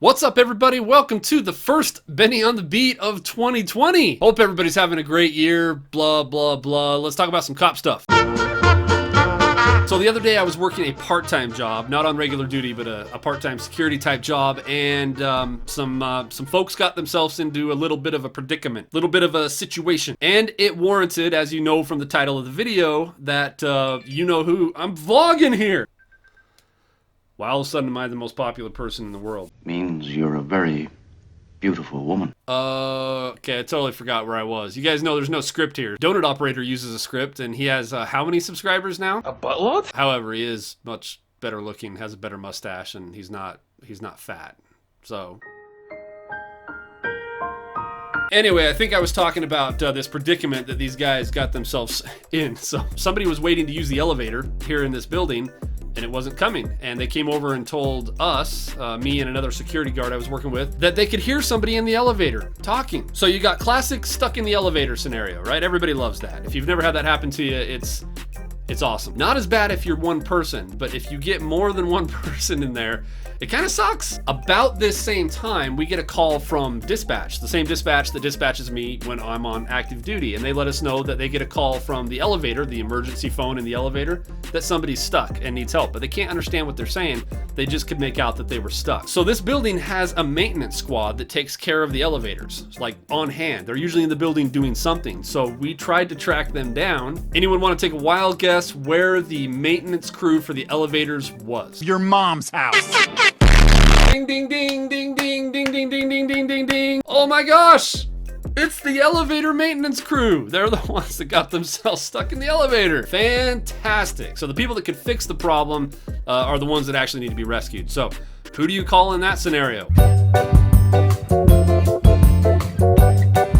What's up, everybody? Welcome to the first Benny on the Beat of 2020. Hope everybody's having a great year, blah, blah, blah. Let's talk about some cop stuff. So the other day I was working a part-time job, not on regular duty, but a part-time security type job, and some folks got themselves into a little bit of a predicament, a little bit of a situation. And it warranted, as you know from the title of the video, that you know who, I'm vlogging here. Why all of a sudden am I the most popular person in the world? Means you're a very beautiful woman. Okay, I totally forgot where I was. You guys know there's no script here. Donut Operator uses a script, and he has how many subscribers now? A buttload? However, he is much better looking, has a better mustache, and he's not fat. So anyway, I think I was talking about this predicament that these guys got themselves in. So somebody was waiting to use the elevator here in this building, and it wasn't coming. And they came over and told us, me and another security guard I was working with, that they could hear somebody in the elevator talking. So you got classic stuck in the elevator scenario, right? Everybody loves that. If you've never had that happen to you, it's awesome. Not as bad if you're one person, but if you get more than one person in there, it kind of sucks. About this same time, we get a call from dispatch, the same dispatch that dispatches me when I'm on active duty. And they let us know that they get a call from the elevator, the emergency phone in the elevator, that somebody's stuck and needs help, but they can't understand what they're saying. They just could make out that they were stuck. So this building has a maintenance squad that takes care of the elevators, like on hand. They're usually in the building doing something. So we tried to track them down. Anyone want to take a wild guess where the maintenance crew for the elevators was? Your mom's house. Ding, ding, ding, ding, ding, ding, ding, ding, ding, ding, ding, ding. Oh my gosh! It's the elevator maintenance crew. They're the ones that got themselves stuck in the elevator. Fantastic. So the people that could fix the problem are the ones that actually need to be rescued. So who do you call in that scenario?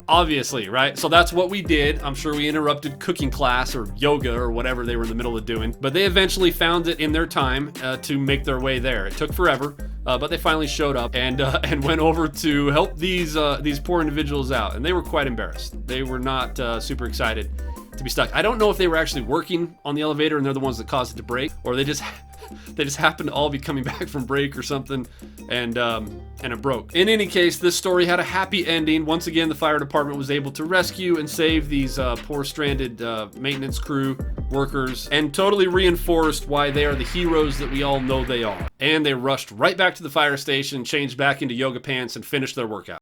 Obviously, right? So that's what we did. I'm sure we interrupted cooking class or yoga or whatever they were in the middle of doing, but they eventually found it in their time to make their way there. It took forever, but they finally showed up and went over to help these poor individuals out, and they were quite embarrassed. They were not super excited to be stuck. I don't know if they were actually working on the elevator and they're the ones that caused it to break, or they just happened to all be coming back from break or something, and it broke. In any case, this story had a happy ending. Once again, the fire department was able to rescue and save these poor stranded maintenance crew workers, and totally reinforced why they are the heroes that we all know they are. And they rushed right back to the fire station, changed back into yoga pants, and finished their workout.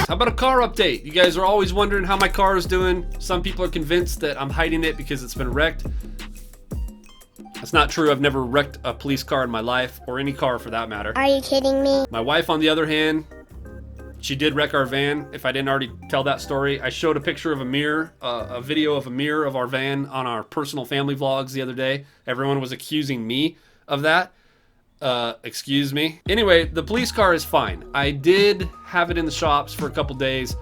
How about a car update? You guys are always wondering how my car is doing. Some people are convinced that I'm hiding it because it's been wrecked. That's not true. I've never wrecked a police car in my life, or any car for that matter. Are you kidding me? My wife, on the other hand, she did wreck our van. If I didn't already tell that story, I showed a picture of a mirror, a video of a mirror of our van on our personal family vlogs the other day. Everyone was accusing me of that. Excuse me. Anyway, the police car is fine. I did have it in the shops for a couple days.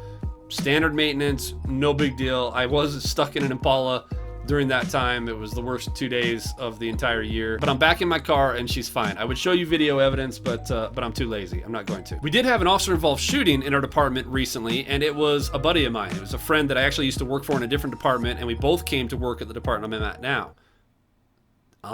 Standard maintenance, no big deal. I was stuck in an Impala during that time. It was the worst 2 days of the entire year. But I'm back in my car and she's fine. I would show you video evidence, but I'm too lazy. I'm not going to. We did have an officer-involved shooting in our department recently, and it was a buddy of mine. It was a friend that I actually used to work for in a different department, and we both came to work at the department I'm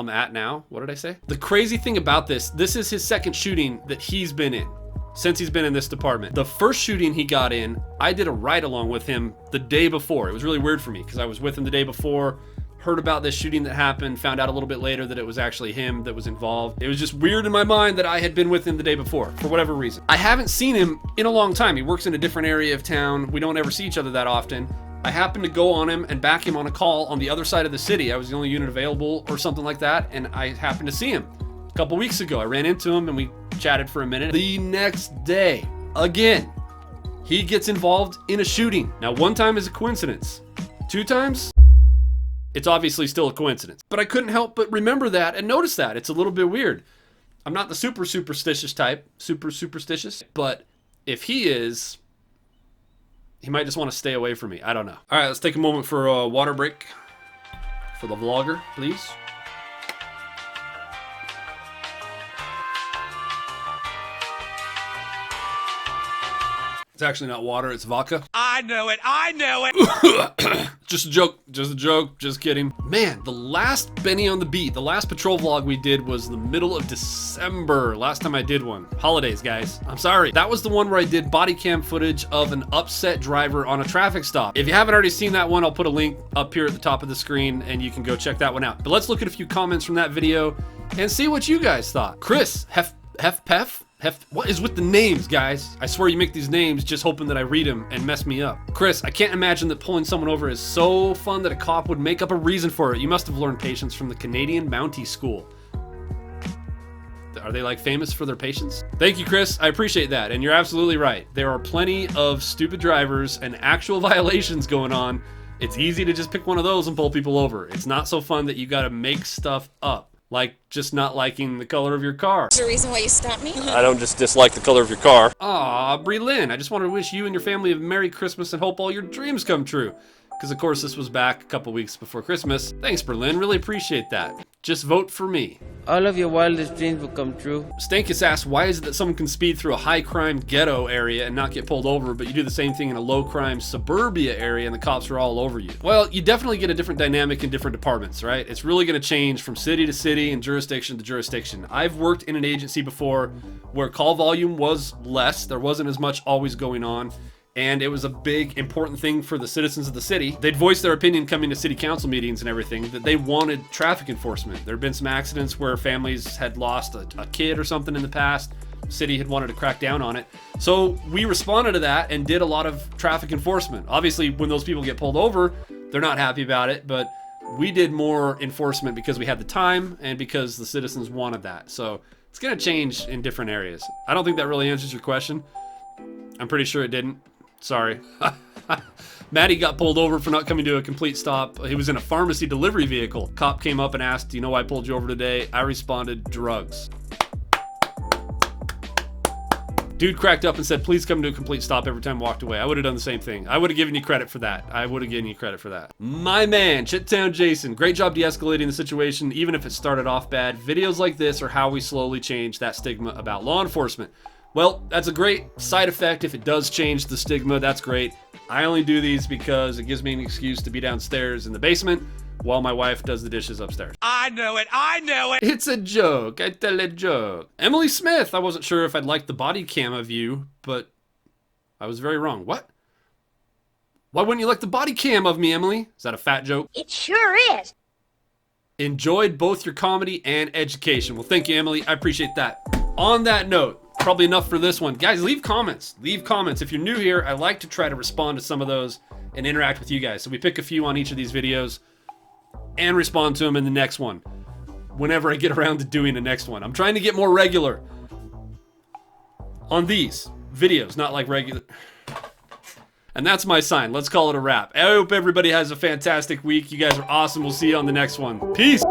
at now. What did I say? The crazy thing about this is his second shooting that he's been in since he's been in this department. The first shooting he got in, I did a ride-along with him the day before. It was really weird for me because I was with him the day before, heard about this shooting that happened, found out a little bit later that it was actually him that was involved. It was just weird in my mind that I had been with him the day before, for whatever reason. I haven't seen him in a long time. He works in a different area of town. We don't ever see each other that often. I happened to go on him and back him on a call on the other side of the city. I was the only unit available or something like that, and I happened to see him a couple weeks ago. I ran into him and we chatted for a minute. The next day, again, he gets involved in a shooting. Now, one time is a coincidence. 2 times, it's obviously still a coincidence. But I couldn't help but remember that and notice that. It's a little bit weird. I'm not the super superstitious type, but if he is, he might just want to stay away from me. I don't know. All right, let's take a moment for a water break for the vlogger, please. actually not water, it's vodka. I know it. I know it. Just a joke, just kidding. Man, the last Benny on the Beat, the last patrol vlog we did was the middle of December. Last time I did one. Holidays, guys. I'm sorry. That was the one where I did body cam footage of an upset driver on a traffic stop. If you haven't already seen that one, I'll put a link up here at the top of the screen and you can go check that one out. But let's look at a few comments from that video and see what you guys thought. Chris, what is with the names, guys? I swear you make these names just hoping that I read them and mess me up. Chris, I can't imagine that pulling someone over is so fun that a cop would make up a reason for it. You must have learned patience from the Canadian Mountie School. Are they like famous for their patience? Thank you, Chris. I appreciate that. And you're absolutely right. There are plenty of stupid drivers and actual violations going on. It's easy to just pick one of those and pull people over. It's not so fun that you gotta make stuff up. Like just not liking the color of your car. Is there a reason why you stopped me? I don't just dislike the color of your car. Aw, Brie Lynn, I just wanted to wish you and your family a Merry Christmas and hope all your dreams come true. Because of course this was back a couple weeks before Christmas. Thanks, Berlin, really appreciate that. Just vote for me. All of your wildest dreams will come true. Stankus asks, why is it that someone can speed through a high crime ghetto area and not get pulled over, but you do the same thing in a low crime suburbia area and the cops are all over you? Well, you definitely get a different dynamic in different departments, right? It's really gonna change from city to city and jurisdiction to jurisdiction. I've worked in an agency before where call volume was less, there wasn't as much always going on, and it was a big important thing for the citizens of the city. They'd voice their opinion coming to city council meetings and everything that they wanted traffic enforcement. There had been some accidents where families had lost a kid or something in the past. City had wanted to crack down on it. So we responded to that and did a lot of traffic enforcement. Obviously, when those people get pulled over, they're not happy about it, but we did more enforcement because we had the time and because the citizens wanted that. So it's gonna change in different areas. I don't think that really answers your question. I'm pretty sure it didn't. Sorry. Maddie got pulled over for not coming to a complete stop. He was in a pharmacy delivery vehicle. Cop came up and asked, do you know why I pulled you over today? I responded, drugs. Dude cracked up and said, please come to a complete stop every time I walked away. I would have done the same thing. I would have given you credit for that. My man, Chittown Jason, great job de-escalating the situation, even if it started off bad. Videos like this are how we slowly change that stigma about law enforcement. Well, that's a great side effect. If it does change the stigma, that's great. I only do these because it gives me an excuse to be downstairs in the basement while my wife does the dishes upstairs. I know it. I know it. It's a joke. I tell a joke. Emily Smith, I wasn't sure if I'd like the body cam of you, but I was very wrong. What? Why wouldn't you like the body cam of me, Emily? Is that a fat joke? It sure is. Enjoyed both your comedy and education. Well, thank you, Emily. I appreciate that. On that note, probably enough for this one. Guys, leave comments. Leave comments. If you're new here, I like to try to respond to some of those and interact with you guys. So we pick a few on each of these videos and respond to them in the next one. Whenever I get around to doing the next one. I'm trying to get more regular on these videos, not like regular. And that's my sign. Let's call it a wrap. I hope everybody has a fantastic week. You guys are awesome. We'll see you on the next one. Peace.